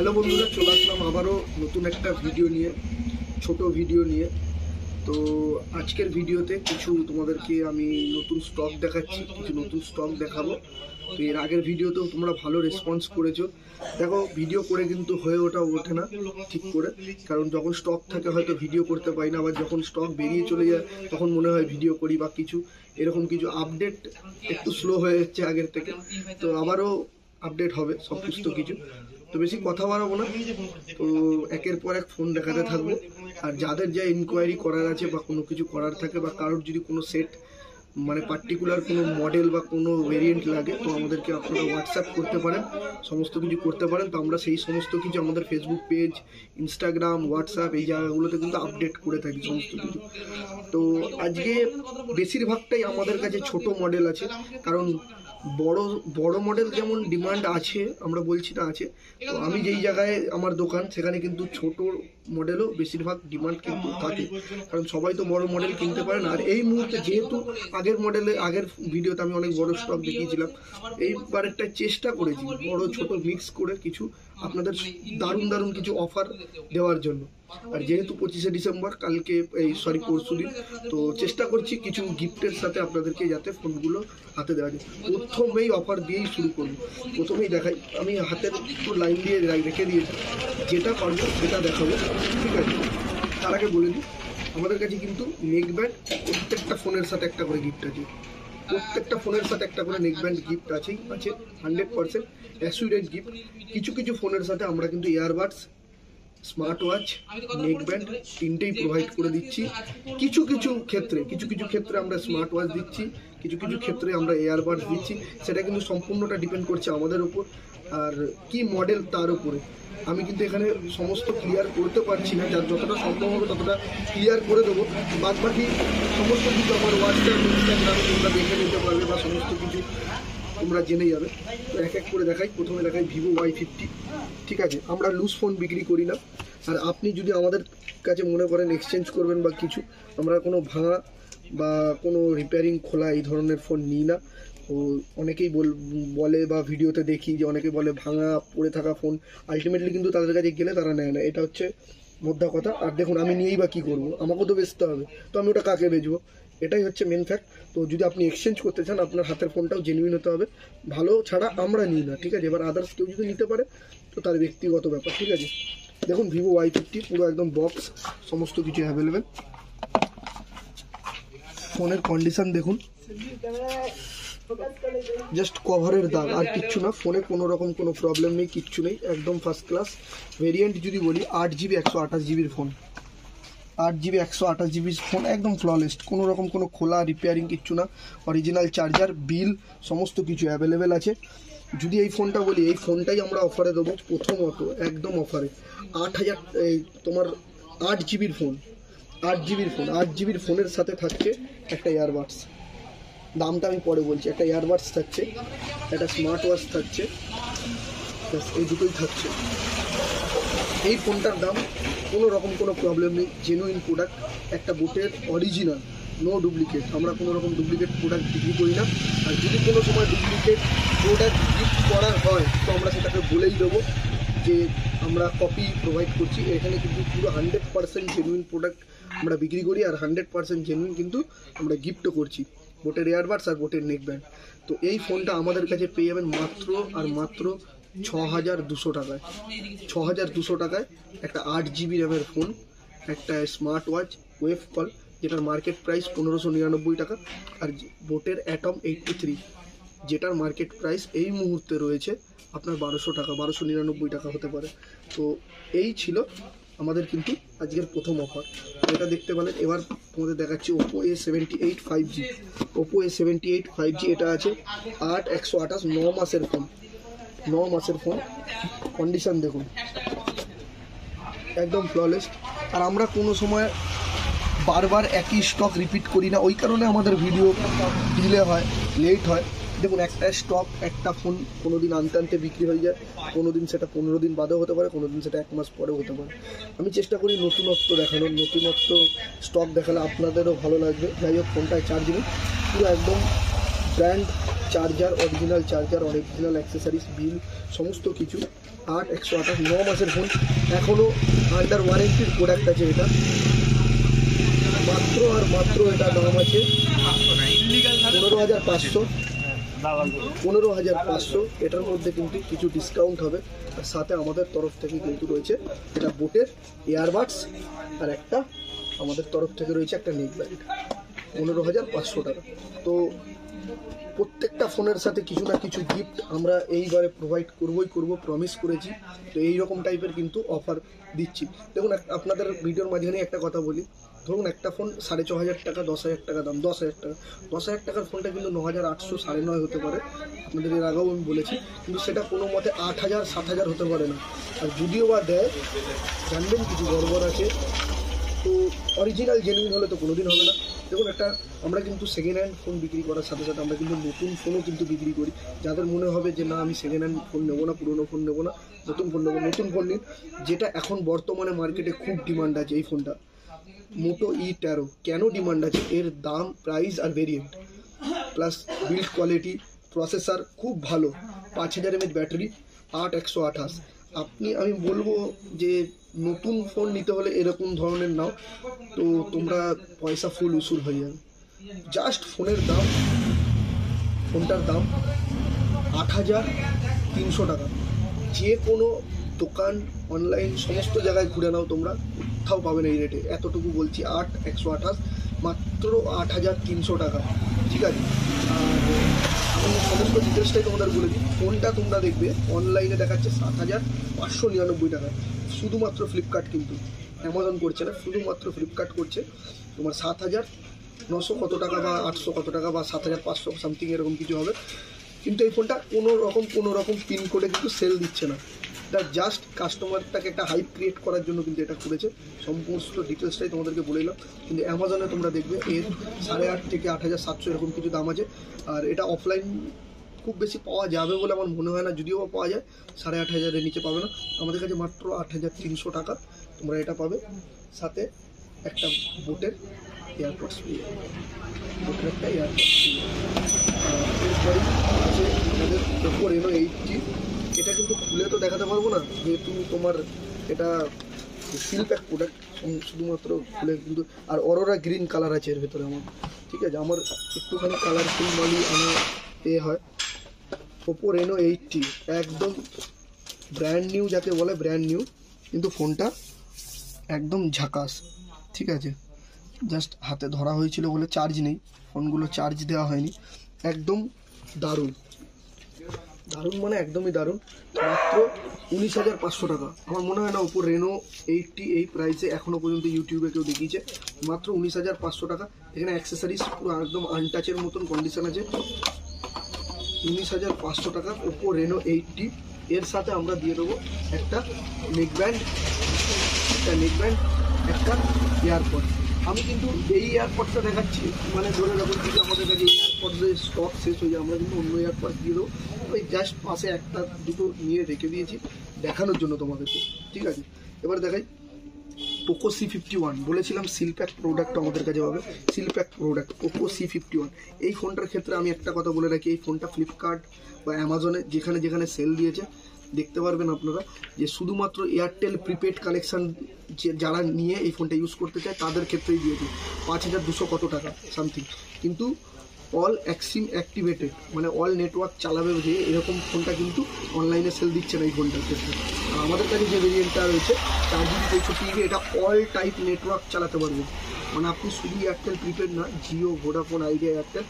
Hello বন্ধুরা, চলে আসলাম আবারও নতুন একটা ভিডিও নিয়ে, ছোট ভিডিও নিয়ে। তো আজকের ভিডিওতে কিছু তোমাদেরকে আমি নতুন স্টক দেখাচ্ছি, কিছু নতুন স্টক দেখাবো। তো এর আগের ভিডিওতেও তোমরা ভালো রেসপন্স করেছো। দেখো, ভিডিও করে কিন্তু হয়ে ওঠে না ঠিক করে, কারণ যখন স্টক থাকে হয়তো ভিডিও করতে পারি না, আবার যখন স্টক বেরিয়ে চলে যায় তখন মনে হয় ভিডিও করি বা কিছু এরকম কিছু আপডেট একটু স্লো হয়ে যাচ্ছে আগের থেকে। তো আবারও আপডেট হবে সমস্ত কিছু। তো বেশি কথা বাড়াবো না, তো একের পর এক ফোন দেখাতে থাকবো। আর যাদের যা ইনকোয়ারি করার আছে বা কোনো কিছু করার থাকে, বা কারোর যদি কোনো সেট মানে পার্টিকুলার কোনো মডেল বা কোনো ভেরিয়েন্ট লাগে, তো আমাদেরকে আপনারা হোয়াটসঅ্যাপ করতে পারেন, সমস্ত কিছু করতে পারেন। তো আমরা সেই সমস্ত কিছু আমাদের ফেসবুক পেজ, ইনস্টাগ্রাম, হোয়াটসঅ্যাপ এই জায়গাগুলোতে কিন্তু আপডেট করে থাকি সমস্ত কিছু। তো আজকে বেশিরভাগটাই আমাদের কাছে ছোট মডেল আছে, কারণ বড় বড় মডেল যেমন ডিমান্ড আছে, আমরা বলছি না আছে, তো আমি যেই জায়গায় আমার দোকান সেখানে কিন্তু ছোট মডেলও বেশিরভাগ ডিমান্ড কিন্তু থাকে, কারণ সবাই তো বড় মডেল কিনতে পারে না। আর এই মুহূর্তে যেহেতু আগের ভিডিওতে আমি অনেক বড় স্টক দেখিয়েছিলাম, এইবার একটা চেষ্টা করেছি বড় ছোট মিক্স করে কিছু আপনাদের দারুণ কিছু অফার দেওয়ার জন্য। আর যেহেতু 25শে ডিসেম্বর কালকে, পরশুদিন, তো চেষ্টা করছি কিছু গিফটের সাথে আপনাদেরকে যাতে ফোনগুলো হাতে দেওয়া যায়। প্রথমেই অফার দিয়েই শুরু করব। প্রথমেই দেখাই, আমি হাতের একটু লাইন দিয়ে রেখে দিয়েছি, যেটা পারবো সেটা দেখাবো, ঠিক আছে? তার আগে বলে দিই, আমাদের কাছে কিন্তু নেক ব্যান্ড প্রত্যেকটা ফোনের সাথে একটা করে গিফট আছে। প্রত্যেকটা ফোনের সাথে একটা করে নেক ব্যান্ড গিফট আছে 100% অ্যাসুরেড গিফট। কিছু ফোনের সাথে আমরা কিন্তু earbuds, smart watch, neck band তিনটেই প্রোভাইড করে দিচ্ছি। কিছু ক্ষেত্রে আমরা স্মার্ট ওয়াচ দিচ্ছি, কিছু ক্ষেত্রে আমরা এয়ারবাডস দিচ্ছি। সেটা কিন্তু সম্পূর্ণটা ডিপেন্ড করছে আমাদের উপর আর কি মডেল তার উপরে। আমি কিন্তু এখানে সমস্ত ক্লিয়ার করতে পারছি না, যার যতটা সম্ভব হবে ততটা ক্লিয়ার করে দেবো। বাদ বাকি সমস্ত কিছু আমার হোয়াটসঅ্যাপ, ইনস্টাগ্রামে তোমরা দেখে নিতে পারবে, বা সমস্ত কিছু তোমরা জেনে যাবে। তো এক এক করে দেখাই। প্রথমে দেখাই ভিভো Y50, ঠিক আছে? আমরা লুজ ফোন বিক্রি করি না। আর আপনি যদি আমাদের কাছে মনে করেন এক্সচেঞ্জ করবেন বা কিছু, আমরা কোনো ভাঙা বা কোনো রিপেয়ারিং খোলা এই ধরনের ফোন নিই না। ও অনেকেই বলে বা ভিডিওতে দেখি যে অনেকে বলে ভাঙা পড়ে থাকা ফোন, আলটিমেটলি কিন্তু তাদের কাছে গেলে তারা নেয় না, এটা হচ্ছে মোদ্দা কথা। আর দেখুন, আমি নিয়েই বা কী করবো, আমাকেও তো বেচতে হবে, তো আমি ওটা কাকে বেচবো? এটাই হচ্ছে মেন ফ্যাক্ট। তো যদি আপনি এক্সচেঞ্জ করতে চান, আপনার হাতের ফোনটাও জেনুইন হতে হবে, ভালো ছাড়া আমরা নিই না, ঠিক আছে? এবার আদার্স কেউ যদি নিতে পারে তো তার ব্যক্তিগত ব্যাপার, ঠিক আছে? দেখুন, ভিভো Y50 পুরো একদম বক্স, সমস্ত কিছু অ্যাভেলেবেল। ফোনের কন্ডিশন দেখুন, জাস্ট কভারের দাগ, আর কিচ্ছু না। ফোনে কোনো রকম কোনো প্রবলেম নেই, কিচ্ছু নেই, একদম ফার্স্ট ক্লাস। ভেরিয়েন্ট যদি বলি, 8GB 128GB phone, 8GB 128GB phone, একদম ফ্ললেস, কোনো রকম কোনো খোলা রিপেয়ারিং কিচ্ছু না। অরিজিনাল চার্জার, বিল সমস্ত কিছু অ্যাভেলেবেল আছে। যদি এই ফোনটা বলি, এই ফোনটাই আমরা অফারে দেবো প্রথমত, একদম অফারে 8000, তোমার 8GBর ফোন, 8GBর ফোনের সাথে থাকছে একটা ইয়ারবাডস, দামটা আমি পরে বলছি। একটা ইয়ারবাডস থাকছে, একটা স্মার্ট ওয়াচ থাকছে, এই দুটোই থাকছে। এই ফোনটার দাম কোনো রকম কোনো প্রবলেম নেই, জেনুইন প্রোডাক্ট, একটা বোটের অরিজিনাল, নো ডুপ্লিকেট। আমরা কোনো রকম ডুপ্লিকেট প্রোডাক্ট বিক্রি করি না। আর যদি কোনো সময় ডুপ্লিকেট প্রোডাক্ট গিফট করার হয়, তো আমরা সেটাকে বলেই দেবো যে আমরা কপি প্রোভাইড করছি। এখানে কিন্তু পুরো 100% জেনুইন প্রোডাক্ট আমরা বিক্রি করি, আর 100% জেনুইন কিন্তু আমরা গিফটও করছি, বোটের এয়ারবাডস আর বোটের নেক ব্যান্ড। তো এই ফোনটা আমাদের কাছে পেয়ে যাবেন মাত্র আর মাত্র 6200 টাকায়। 6200 টাকায় একটা 8GB র্যামের ফোন, একটা স্মার্ট ওয়াচ ওয়েভ কল, যেটার মার্কেট প্রাইস 1599 টাকা, আর বোটের অ্যাটম 83, যেটার মার্কেট প্রাইস এই মুহূর্তে রয়েছে আপনার 1200 টাকা, 1299 টাকা হতে পারে। তো এই ছিল আমাদের কিন্তু আজকের প্রথম অফার, এটা দেখতে পেলেন। এবার তোমাদের দেখাচ্ছি Oppo A78 5G। Oppo A78 5G, এটা আছে 8/128, 9 মাসের ফোন, 9 মাসের ফোন। কন্ডিশন দেখুন, একদম ফ্ললেস। আর আমরা কোনো সময় বারবার একই স্টক রিপিট করি না, ওই কারণে আমাদের ভিডিও ডিলে হয়, লেট হয়। দেখুন, একটা স্টক, একটা ফোন কোনো দিন আনতে বিক্রি হয়ে যায়, কোনো দিন সেটা 15 দিন বাদেও হতে পারে, কোনো দিন সেটা 1 মাস পরেও হতে পারে। আমি চেষ্টা করি নতুনত্ব দেখানোর, নতুনত্ব স্টক দেখালে আপনাদেরও ভালো লাগবে। যাই হোক, ফোনটায় চার্জ নেই, পুরো একদম ব্র্যান্ড চার্জার, অরিজিনাল অ্যাক্সেসরিজ, বিল সমস্ত কিছু। 8/128 9 মাসের ফোন, এখনও আন্ডার ওয়ারেন্টির প্রোডাক্ট আছে এটা। মাত্র আর মাত্র এটা দাম আছে 15,500। 15,500। এটার মধ্যে কিন্তু কিছু ডিসকাউন্ট হবে, আর সাথে আমাদের তরফ থেকে কিন্তু রয়েছে এটা বোটের এয়ারবাডস, আর একটা আমাদের তরফ থেকে রয়েছে একটা নেক ব্যান্ড। 15,500 টাকা। তো প্রত্যেকটা ফোনের সাথে কিছু না কিছু গিফট আমরা এইবারে প্রোভাইড করবো, প্রমিস করেছি। তো এইরকম টাইপের কিন্তু অফার দিচ্ছি। দেখুন, আপনাদের ভিডিওর মাঝখানে একটা কথা বলি, ধরুন একটা ফোন 6,500 টাকা, 10,000 টাকা দাম, 10,000 টাকা। 10,000 টাকার ফোনটা কিন্তু 9,800 9,500 হতে পারে, আপনাদের এর আগেও আমি বলেছি, কিন্তু সেটা কোনো মতে 8,000 7,000 হতে পারে না। আর যদিও বা দেয়, জানবেন কিছু গড়বড় আছে। তো অরিজিনাল জেনুইন হলে তো কোনোদিন হবে না। দেখুন, আমরা কিন্তু সেকেন্ড হ্যান্ড ফোন বিক্রি করার সাথে সাথে আমরা কিন্তু নতুন ফোনও কিন্তু বিক্রি করি। যাদের মনে হবে যে না, আমি সেকেন্ড হ্যান্ড ফোন নেবো না, পুরোনো ফোন নেবো না, নতুন ফোন নেবো, নতুন ফোন নিন। যেটা এখন বর্তমানে মার্কেটে খুব ডিমান্ড আছে এই ফোনটা, মোটো E13। কেন ডিমান্ড আছে? এর দাম, প্রাইস আর variant, plus build quality, processor খুব ভালো, 5000 mAh ব্যাটারি, 8/128। আমি বলবো যে নতুন ফোন নিতে হলে এরকম ধরনের নাও, তো তোমরা পয়সা ফুল উসুল হয়ে যাবে। জাস্ট ফোনটার দাম 8,300 টাকা। যে কোনো দোকান, অনলাইন, সমস্ত জায়গায় ঘুরে নাও, তোমরা কোথাও পাবে না এই রেটে। এতটুকু বলছি, 8/128, মাত্র 8,300 টাকা। ঠিক আছে, আর আমি সমস্ত ডিটেলসটাই তোমাদের বলে দিই। ফোনটা তোমরা দেখবে অনলাইনে দেখাচ্ছে 7,599 টাকা, শুধুমাত্র ফ্লিপকার্ট, কিন্তু অ্যামাজন করছে না, শুধুমাত্র ফ্লিপকার্ট করছে। তোমার 7,900 কত টাকা বা 800 কত টাকা বা 7,500 সামথিং এরকম কিছু হবে। কিন্তু এই ফোনটা কোনো রকম পিন কোডে কিন্তু সেল দিচ্ছে না। এটা জাস্ট কাস্টমারটাকে একটা হাইপ ক্রিয়েট করার জন্য কিন্তু এটা করেছে। সমস্ত ডিটেলসটাই তোমাদেরকে বলে দিলাম। কিন্তু অ্যামাজনে তোমরা দেখবে এর 8,500 থেকে 8,700 এরকম কিছু দাম আছে। আর এটা অফলাইন খুব বেশি পাওয়া যাবে বলে আমার মনে হয় না, যদিও পাওয়া যায় 8,500-এর নিচে পাবে না। আমাদের কাছে মাত্র 8,300 টাকা তোমরা এটা পাবে, সাথে একটা বোটের এয়ারপডস পেয়ে যাবে, বোটের একটা এয়ারপডস পেয়ে যাবে। এরপরে আছে আমাদের Oppo Reno 8T। এটা কিন্তু খুলে তো দেখাতে পারবো না, যেহেতু তোমার এটা সিল প্যাক প্রোডাক্ট, শুধুমাত্র খুলে কিন্তু। আর অরোরা গ্রিন কালার আছে এর ভেতরে আমার, ঠিক আছে। আমার একটুখানি কালারফুল মালি আমার হয়। Oppo Reno 8T একদম ব্র্যান্ড নিউ, যাকে বলে ব্র্যান্ড নিউ, কিন্তু ফোনটা একদম ঝাকাস। ঠিক আছে, জাস্ট হাতে ধরা হয়েছিল বলে চার্জ নেই, ফোনগুলো চার্জ দেওয়া হয়নি। একদম দারুণ, মানে একদমই দারুণ। মাত্র 19,500 টাকা। আমার মনে হয় না Oppo Reno 8T এই প্রাইসে এখনও পর্যন্ত ইউটিউবে কেউ দেখিয়েছে। মাত্র 19,500 টাকা। এখানে অ্যাক্সেসরিজ পুরো একদম আনটাচের মতন কন্ডিশন আছে। 19,500 টাকা Oppo Reno 8T। এর সাথে আমরা দিয়ে দেবো একটা নেক ব্যান্ড, একটা এয়ারপড। আমি কিন্তু এই এয়ারপডটা দেখাচ্ছি, মানে ধরে রাখুন যদি আমাদের কাছে এই এয়ারপডের স্টক শেষ হয়ে যায়, আমরা কিন্তু অন্য এয়ারপড দিয়ে দেবো। ওই জাস্ট পাশে একটা দুটো নিয়ে রেখে দিয়েছি দেখানোর জন্য তোমাদেরকে। ঠিক আছে, এবার দেখাই Poco C51। বলেছিলাম সিলপ্যাক প্রোডাক্ট আমাদের কাছে পাবে, সিলপ্যাক প্রোডাক্ট Poco C51। এই ফোনটার ক্ষেত্রে আমি একটা কথা বলে রাখি, এই ফোনটা ফ্লিপকার্ট বা অ্যামাজনে যেখানে সেল দিয়েছে দেখতে পারবেন আপনারা, যে শুধুমাত্র এয়ারটেল প্রিপেড কানেকশান যারা নিয়ে এই ফোনটা ইউজ করতে চায় তাদের ক্ষেত্রেই দিয়েছে 5,200 কত টাকা সামথিং। কিন্তু অল সিম অ্যাক্টিভেটেড, মানে অল নেটওয়ার্ক চালাবে যে এরকম ফোনটা কিন্তু অনলাইনে সেল দিচ্ছে না এই ফোনটার ক্ষেত্রে। আমাদের কাছে যে ভেরিয়েন্টটা রয়েছে 4GB এটা অল টাইপ নেটওয়ার্ক চালাতে পারবে। মানে আপনি শুধু এয়ারটেল প্রিপেড না, জিও, ভোডাফোন, আইডিয়া, এয়ারটেল,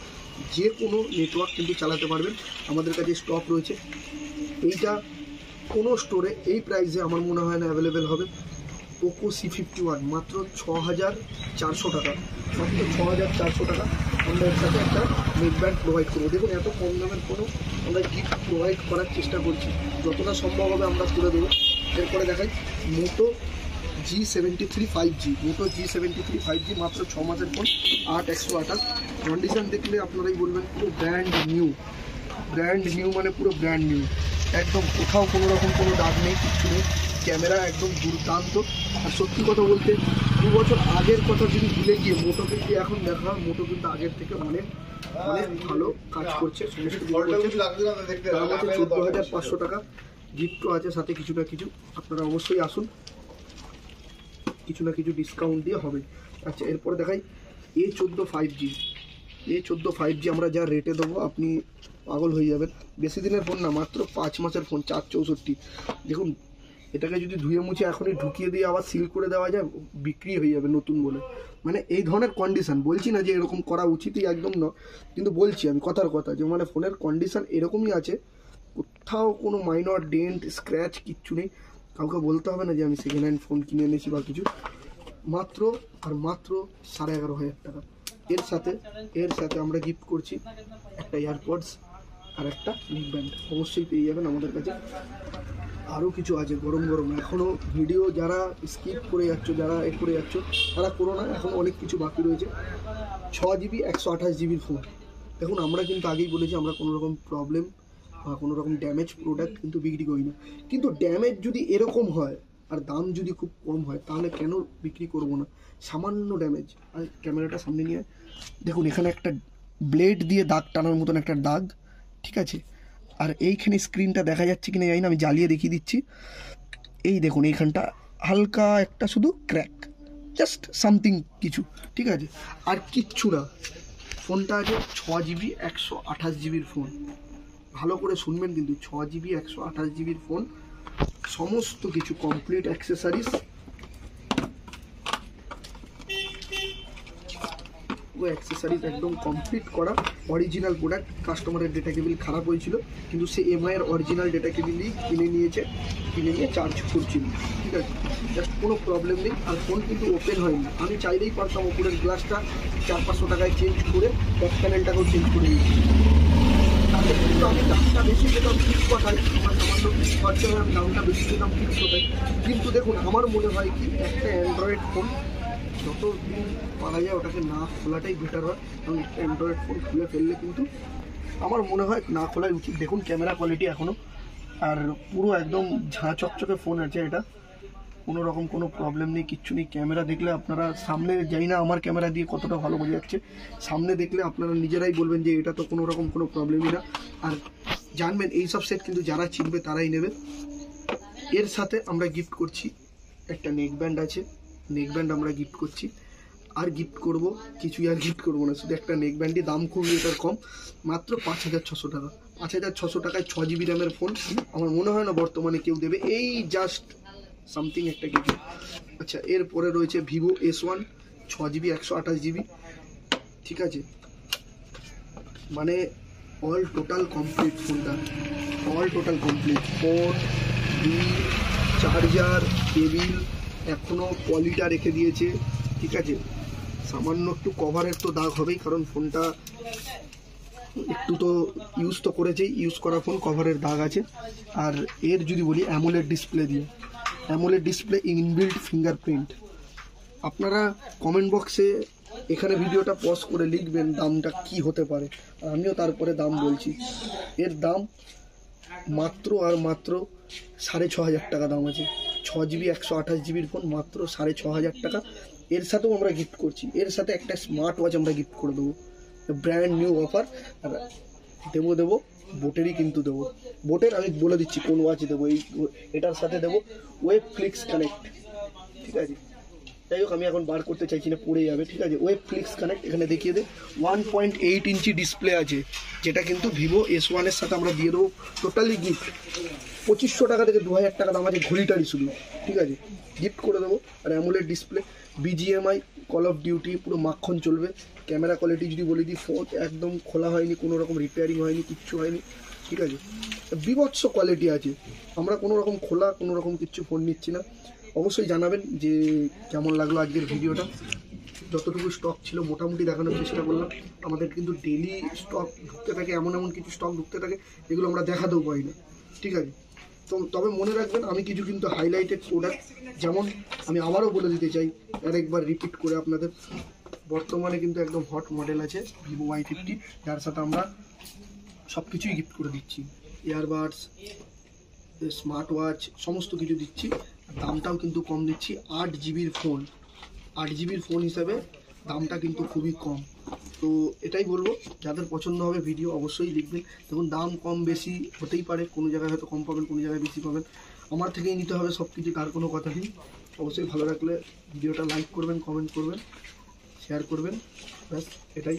যে কোনো নেটওয়ার্ক কিন্তু চালাতে পারবেন। আমাদের কাছে স্টক রয়েছে। এইটা কোনো স্টোরে এই প্রাইসে আমার মনে হয় না অ্যাভেলেবেল হবে। Poco C51 মাত্র 6,400 টাকা, মাত্র 6,400 টাকা। আমরা এর সাথে একটা নেক ব্যান্ড প্রোভাইড করবো। দেখুন, এত কম দামের কোনো আমরা গিফট প্রোভাইড করার চেষ্টা করছি, যতটা সম্ভব হবে আমরা তুলে দেবো। এরপরে দেখাই Moto G73 5G। Moto G73 5G মাত্র 6 মাসের ফোন, 8/128। কন্ডিশন দেখলে আপনারাই বলবেন পুরো ব্র্যান্ড নিউ, মানে পুরো ব্র্যান্ড নিউ, একদম কোথাও কোনো রকম কোনো দাগ নেই, কিচ্ছু নেই। ক্যামেরা একদম দুর্দান্ত। আর সত্যি কথা বলতে 2 বছর আগের কথা যদি ভুলে গিয়ে মোটোকে যদি এখন দেখা হয়, মোটো কিন্তু আগের থেকে অনেক অনেক ভালো কাজ করছে, সমস্ত কিছু করছে। দাম আছে 14,500 টাকা, গিফটও আছে সাথে কিছু না কিছু। আপনারা অবশ্যই আসুন, কিছু না কিছু ডিসকাউন্ট দিয়ে হবে। আচ্ছা, এরপরে দেখাই A14 5G। A14 5G আমরা যা রেটে দেবো আপনি পাগল হয়ে যাবেন। বেশি দিনের ফোন না, মাত্র 5 মাসের ফোন, 464। দেখুন, এটাকে যদি ধুয়ে মুছে এখনই ঢুকিয়ে দিয়ে আবার সিল করে দেওয়া যায়, বিক্রি হয়ে যাবে নতুন বলে। মানে এই ধরনের কন্ডিশান, বলছি না যে এরকম করা উচিতই, একদম না, কিন্তু বলছি আমি কথার কথা যে মানে ফোনের কন্ডিশান এরকমই আছে, কোথাও কোনো মাইনর ডেন্ট স্ক্র্যাচ কিচ্ছু নেই। কাউকে বলতে হবে না যে আমি সেকেন্ড হ্যান্ড ফোন কিনে এনেছি বা কিছু। মাত্র আর মাত্র 11,500 টাকা। এর সাথে আমরা গিফট করছি একটা এয়ারপডস আর একটা নেক ব্যান্ড, অবশ্যই পেয়ে যাবেন আমাদের কাছে। আরও কিছু আছে গরম গরম, এখনও ভিডিও যারা স্কিপ করে যাচ্ছ, যারা করে যাচ্ছ তারা করো না, এখন অনেক কিছু বাকি রয়েছে। 6GB 128GBর phone. দেখুন, আমরা কিন্তু আগেই বলেছি আমরা কোনো রকম প্রবলেম বা কোনো রকম ড্যামেজ প্রোডাক্ট কিন্তু বিক্রি করি না, কিন্তু ড্যামেজ যদি এরকম হয় আর দাম যদি খুব কম হয় তাহলে কেন বিক্রি করব না। সামান্য ড্যামেজ, আর ক্যামেরাটা সামনে নিয়ে দেখুন, এখানে একটা ব্লেড দিয়ে দাগ টানার মতন একটা দাগ, ঠিক আছে। আর এইখানে স্ক্রিনটা দেখা যাচ্ছে কিনা জানি না, আমি জ্বালিয়ে দেখিয়ে দিচ্ছি। এই দেখুন, এইখানটা হালকা একটা শুধু ক্র্যাক, জাস্ট সামথিং কিছু, ঠিক আছে, আর কিচ্ছু না। ফোনটা আছে 6GB 128GBর ফোন। ভালো করে শুনবেন কিন্তু, 6GB 128GBর ফোন, সমস্ত কিছু কমপ্লিট অ্যাক্সেসরিজ, অ্যাক্সেসরিজ একদম কমপ্লিট করা, অরিজিনাল প্রোডাক্ট। কাস্টমারের ডেটা কেবিল খারাপ হয়েছিল, কিন্তু সে এমআইয়ের অরিজিনাল ডেটা কেবিলই কিনে নিয়ে চার্জ করছিল, ঠিক আছে, জাস্ট কোনো প্রবলেম নেই। আর ফোন কিন্তু ওপেন হয়নি, আমি চাইলেই পারতাম ওপরের গ্লাসটা 400-500 টাকায় চেঞ্জ করে ব্যাক প্যানেলটাকেও চেঞ্জ করে দিচ্ছি, তাহলে কিন্তু আমি দামটা বেশি পেতাম ঠিক কথাই, আমার সামান্য খরচা হয়ে আমি দামটা বেশি পেতাম ঠিক কথাই। কিন্তু দেখুন, আমার মনে হয় কি, একটা অ্যান্ড্রয়েড ফোন যত দিন পারা যায় ওটাকে না খোলাটাই বেটার হয়, কারণ একটা অ্যান্ড্রয়েড ফোন খুলে ফেললে কিন্তু আমার মনে হয় না খোলাই উচিত। দেখুন ক্যামেরা কোয়ালিটি এখনও, আর পুরো একদম ঝাঁ চকচকে ফোন আছে এটা, কোনো রকম কোনো প্রবলেম নেই, কিচ্ছু নেই। ক্যামেরা দেখলে আপনারা সামনে, জানি না আমার ক্যামেরা দিয়ে কতটা ভালো বোঝা যাচ্ছে, সামনে দেখলে আপনারা নিজেরাই বলবেন যে এটা তো কোনো রকম কোনো প্রবলেমই না। আর জানবেন এইসব সেট কিন্তু যারা চিনবে তারাই নেবে। এর সাথে আমরা গিফট করছি একটা নেক ব্যান্ড আছে, নেক ব্যান্ড আমরা গিফট করছি। আর গিফট করব কিছুই আর গিফট করবো না, শুধু একটা নেক ব্যান্ডই, দাম খুবই এটার কম, মাত্র 5,600 টাকা। 5,600 টাকায় 6GB র্যামের ফোন আমার মনে হয় না বর্তমানে কেউ দেবে, এই জাস্ট সামথিং একটা কিছু। আচ্ছা, এরপরে রয়েছে ভিভো S1 6GB 128GB, ঠিক আছে, মানে অল টোটাল কমপ্লিট ফোনটা, অল টোটাল কমপ্লিট, ফোন, বিল, চার্জার, কেবিল, এখনও পলিটা রেখে দিয়েছে, ঠিক আছে। সামান্য একটু কভারের তো দাগ হবেই, কারণ ফোনটা একটু তো ইউজ তো করেছেই, ইউজ করা ফোন, কভারের দাগ আছে। আর এর যদি বলি অ্যামোলেড ডিসপ্লে দিয়ে, অ্যামোলেড ডিসপ্লে, ইনবিল্ট ফিঙ্গারপ্রিন্ট। আপনারা কমেন্ট বক্সে এখানে ভিডিওটা পজ করে লিখবেন দামটা কি হতে পারে, আর আমিও তারপরে দাম বলছি। এর দাম মাত্র আর মাত্র 6,500 টাকা দাম আছে। 6GB 128GBর ফোন মাত্র 6,500 টাকা। এর সাথেও আমরা গিফট করছি, এর সাথে একটা স্মার্ট ওয়াচ আমরা গিফট করে দেবো, ব্র্যান্ড নিউ অফার। আর দেবো বোটেরই কিন্তু দেবো, বোটের আমি বলে দিচ্ছি কোন ওয়াচ দেবো, এটার সাথে দেবো ওয়েব ফ্লিক্স কানেক্ট, ঠিক আছে। যাই হোক, আমি এখন বার করতে চাইছি না, পড়ে যাবে, ঠিক আছে। ওয়েব ফ্লিক্স কানেক্ট এখানে দেখিয়ে দে, 1.8 ইঞ্চি ডিসপ্লে আছে, যেটা কিন্তু ভিভো S1 এর সাথে আমরা দিয়ে দেবো টোটালি গিফট। 2,500 টাকা থেকে 2,000 টাকা দাম আছে ঘড়িটারই শুধু, ঠিক আছে, গিফট করে দেবো। আর AMOLED display, BGMI, Call of Duty, পুরো মাখন চলবে। ক্যামেরা কোয়ালিটি যদি বলে দিই, ফোন একদম খোলা হয়নি, কোনো রকম রিপেয়ারিং হয়নি, কিচ্ছু হয়নি, ঠিক আছে, বিভৎস কোয়ালিটি আছে। আমরা কোনো রকম খোলা কোনো রকম কিচ্ছু ফোন নিচ্ছি না। অবশ্যই জানাবেন যে কেমন লাগলো আজকের ভিডিওটা। যতটুকু স্টক ছিল মোটামুটি দেখানোর চেষ্টা করলাম। আমাদের কিন্তু ডেলি স্টক ঢুকতে থাকে, এমন কিছু স্টক ঢুকতে থাকে যেগুলো আমরা দেখাতেও পাই না, ঠিক আছে। তো তবে মনে রাখবেন, আমি কিছু কিন্তু হাইলাইটেড প্রোডাক্ট, যেমন আমি আবারও বলে দিতে চাই, আরেকবার রিপিট করে আপনাদের, বর্তমানে কিন্তু একদম হট মডেল আছে ভিভো Y50, যার সাথে আমরা সব কিছুই গিফট করে দিচ্ছি, ইয়ারবাডস, স্মার্ট ওয়াচ, সমস্ত কিছু দিচ্ছি। দামটাও কিন্তু কম দিচ্ছি। 8GBর ফোন, 8GBর ফোন হিসাবে দামটা কিন্তু খুবই কম। তো এটাই বলবো, যাদের পছন্দ হবে ভিডিও অবশ্যই লিখবেন। দেখুন দাম কম বেশি হতেই পারে, কোনো জায়গায় হয়তো কম পাবেন, কোনো জায়গায় বেশি পাবেন, আমার থেকেই নিতে হবে সব কিছু, তার কোনো কথা নেই। অবশ্যই ভালো লাগলে ভিডিওটা লাইক করবেন, কমেন্ট করবেন, শেয়ার করবেন, ব্যাস এটাই।